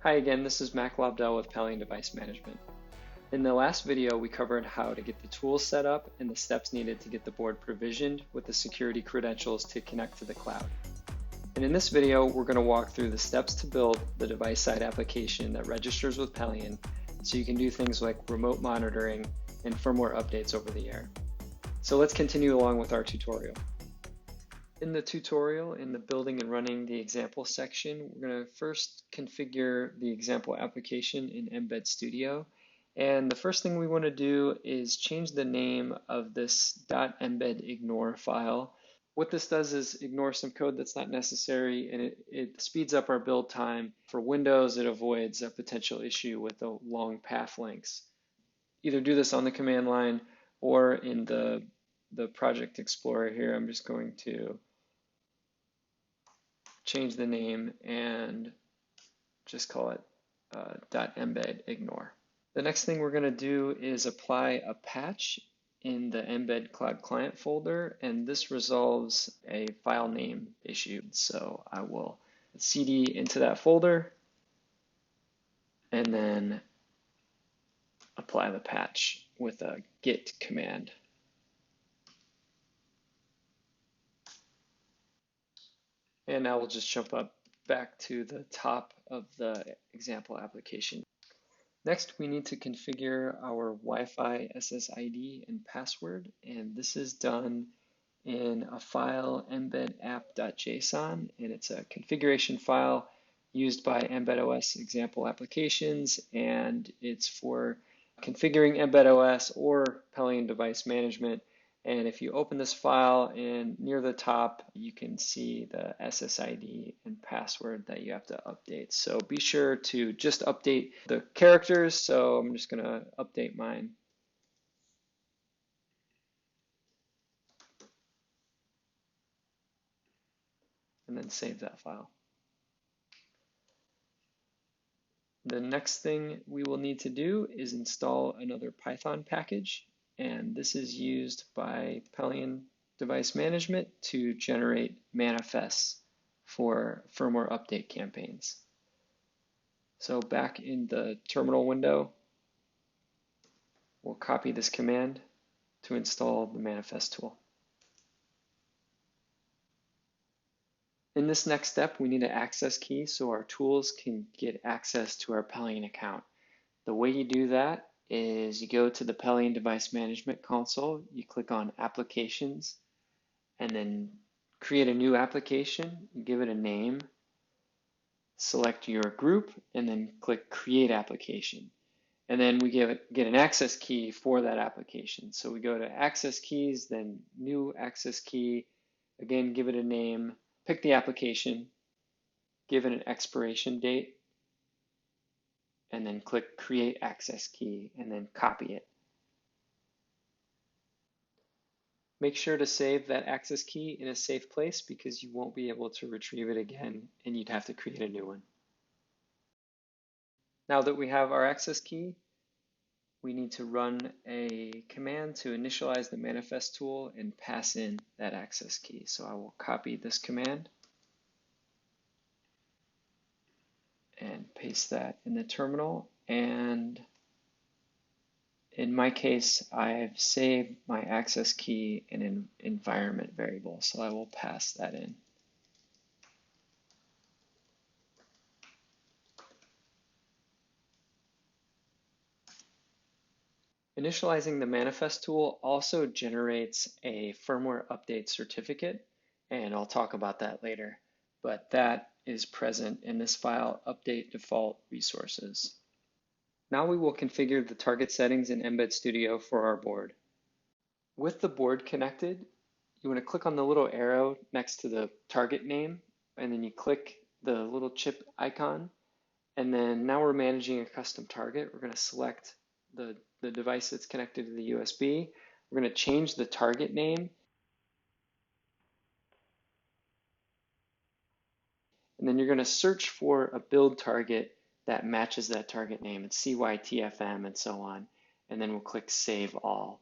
Hi again, this is Mac Lobdell with Pelion Device Management. In the last video, we covered how to get the tools set up and the steps needed to get the board provisioned with the security credentials to connect to the cloud. And in this video, we're going to walk through the steps to build the device-side application that registers with Pelion so you can do things like remote monitoring and firmware updates over the air. So let's continue along with our tutorial. In the tutorial, in the building and running the example section, we're going to first configure the example application in Embed Studio. And the first thing we want to do is change the name of this .embed ignore file. What this does is ignore some code that's not necessary, and it speeds up our build time. For Windows, it avoids a potential issue with the long path lengths. Either do this on the command line or in the Project Explorer here. I'm just going to change the name and just call it .embed ignore. The next thing we're going to do is apply a patch in the Embed Cloud Client folder, and this resolves a file name issue. So I will cd into that folder and then apply the patch with a git command. And now we'll just jump up back to the top of the example application. Next, we need to configure our Wi-Fi SSID and password, and this is done in a file embedapp.json, and it's a configuration file used by EmbedOS example applications, and it's for configuring EmbedOS or Pelion device management. And if you open this file, and near the top, you can see the SSID and password that you have to update. So be sure to just update the characters. So I'm just going to update mine. And then save that file. The next thing we will need to do is install another Python package. And this is used by Pelion Device Management to generate manifests for firmware update campaigns. So back in the terminal window, we'll copy this command to install the manifest tool. In this next step, we need an access key so our tools can get access to our Pelion account. The way you do that is you go to the Pelion Device Management console, you click on Applications, and then create a new application, you give it a name, select your group, and then click Create Application. And then we get an access key for that application. So we go to Access Keys, then New Access Key, again give it a name, pick the application, give it an expiration date, and then click Create Access Key, and then copy it. Make sure to save that access key in a safe place because you won't be able to retrieve it again and you'd have to create a new one. Now that we have our access key, we need to run a command to initialize the manifest tool and pass in that access key. So I will copy this command and paste that in the terminal, and in my case I've saved my access key in an environment variable, so I will pass that in. Initializing the manifest tool also generates a firmware update certificate, and I'll talk about that later, but that is present in this file, update default resources. Now we will configure the target settings in Embed Studio for our board. With the board connected, you want to click on the little arrow next to the target name, and then you click the little chip icon, and then now we're managing a custom target. We're going to select the device that's connected to the USB. We're going to change the target name, and then you're going to search for a build target that matches that target name. It's CYTFM and so on. And then we'll click Save All.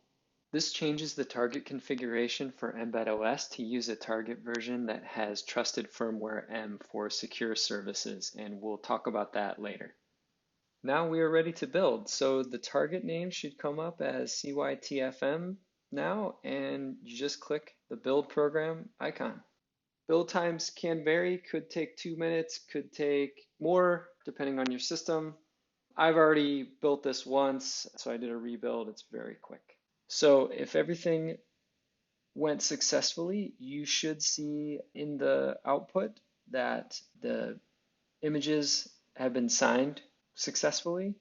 This changes the target configuration for Embed OS to use a target version that has trusted firmware M for secure services, and we'll talk about that later. Now we are ready to build. So the target name should come up as CYTFM now, and you just click the build program icon. Build times can vary, could take 2 minutes, could take more, depending on your system. I've already built this once, so I did a rebuild. It's very quick. So if everything went successfully, you should see in the output that the images have been signed successfully,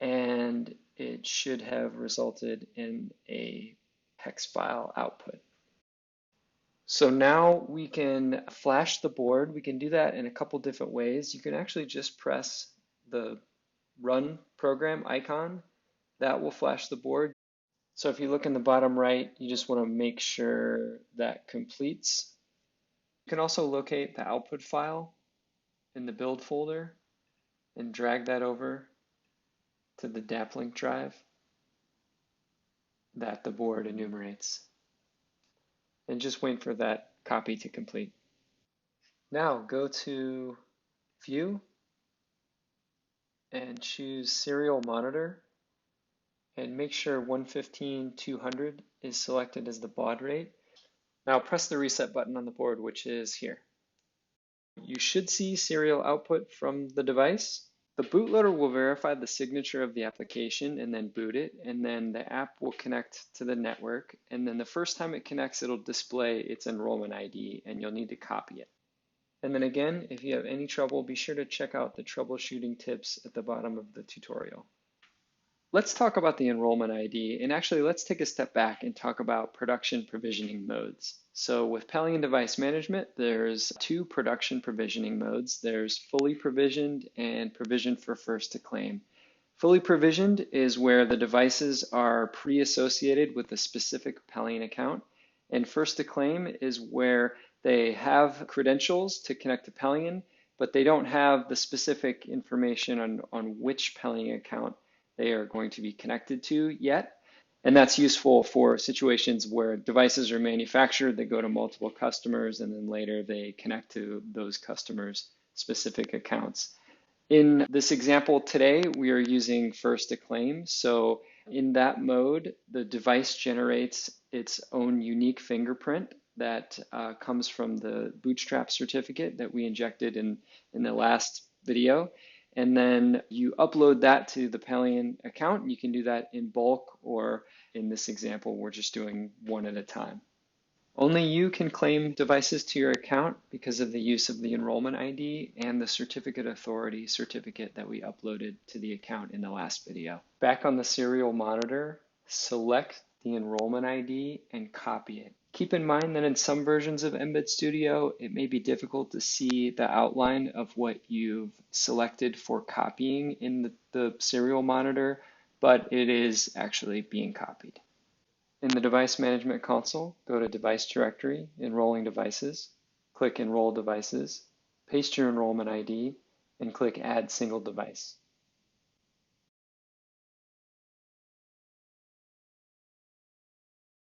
and it should have resulted in a hex file output. So now we can flash the board. We can do that in a couple different ways. You can actually just press the run program icon. That will flash the board. So if you look in the bottom right, you just want to make sure that completes. You can also locate the output file in the build folder and drag that over to the DAP-Link drive that the board enumerates. And just wait for that copy to complete. Now go to View and choose Serial Monitor and make sure 115/200 is selected as the baud rate. Now press the reset button on the board, which is here. You should see serial output from the device. The bootloader will verify the signature of the application and then boot it, and then the app will connect to the network, and then the first time it connects, it'll display its enrollment ID, and you'll need to copy it. And then again, if you have any trouble, be sure to check out the troubleshooting tips at the bottom of the tutorial. Let's talk about the enrollment ID, and actually let's take a step back and talk about production provisioning modes. So with Pelion Device Management, there's 2 production provisioning modes. There's fully provisioned and provisioned for first to claim. Fully provisioned is where the devices are pre-associated with a specific Pelion account, and first to claim is where they have credentials to connect to Pelion, but they don't have the specific information on which Pelion account they are going to be connected to yet. And that's useful for situations where devices are manufactured, they go to multiple customers, and then later they connect to those customers' specific accounts. In this example today, we are using first to claim. So in that mode, the device generates its own unique fingerprint that comes from the bootstrap certificate that we injected in the last video. And then you upload that to the Pelion account. You can do that in bulk, or in this example, we're just doing one at a time. Only you can claim devices to your account because of the use of the enrollment ID and the certificate authority certificate that we uploaded to the account in the last video. Back on the serial monitor, select the enrollment ID and copy it. Keep in mind that in some versions of Embed Studio, it may be difficult to see the outline of what you've selected for copying in the serial monitor, but it is actually being copied. In the Device Management Console, go to Device Directory, Enrolling Devices, click Enroll Devices, paste your enrollment ID, and click Add Single Device.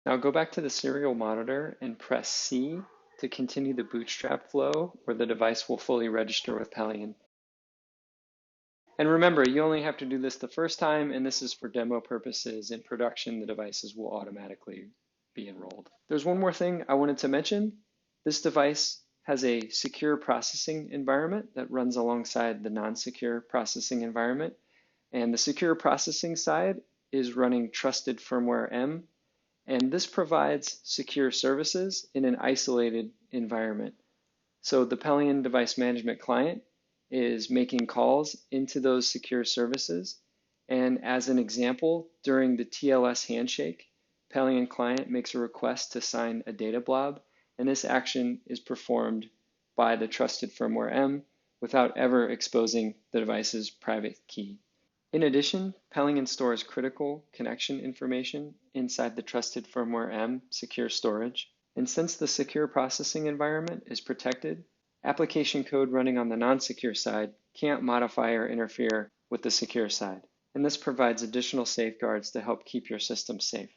Now go back to the serial monitor and press C to continue the bootstrap flow where the device will fully register with Pelion. And remember, you only have to do this the first time, and this is for demo purposes. In production, the devices will automatically be enrolled. There's one more thing I wanted to mention. This device has a secure processing environment that runs alongside the non-secure processing environment. And the secure processing side is running trusted firmware M. And this provides secure services in an isolated environment. So the Pelion Device Management Client is making calls into those secure services. And as an example, during the TLS handshake, Pelion Client makes a request to sign a data blob, and this action is performed by the trusted firmware M without ever exposing the device's private key. In addition, Pelion stores critical connection information inside the trusted firmware M secure storage. And since the secure processing environment is protected, application code running on the non-secure side can't modify or interfere with the secure side. And this provides additional safeguards to help keep your system safe.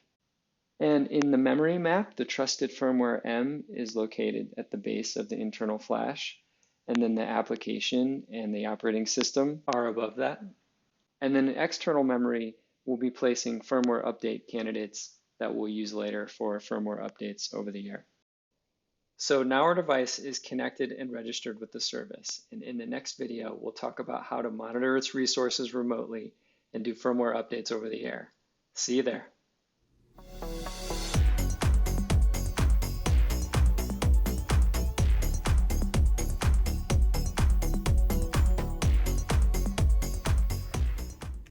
And in the memory map, the trusted firmware M is located at the base of the internal flash, and then the application and the operating system are above that. And then in external memory, we'll be placing firmware update candidates that we'll use later for firmware updates over the air. So now our device is connected and registered with the service. And in the next video, we'll talk about how to monitor its resources remotely and do firmware updates over the air. See you there.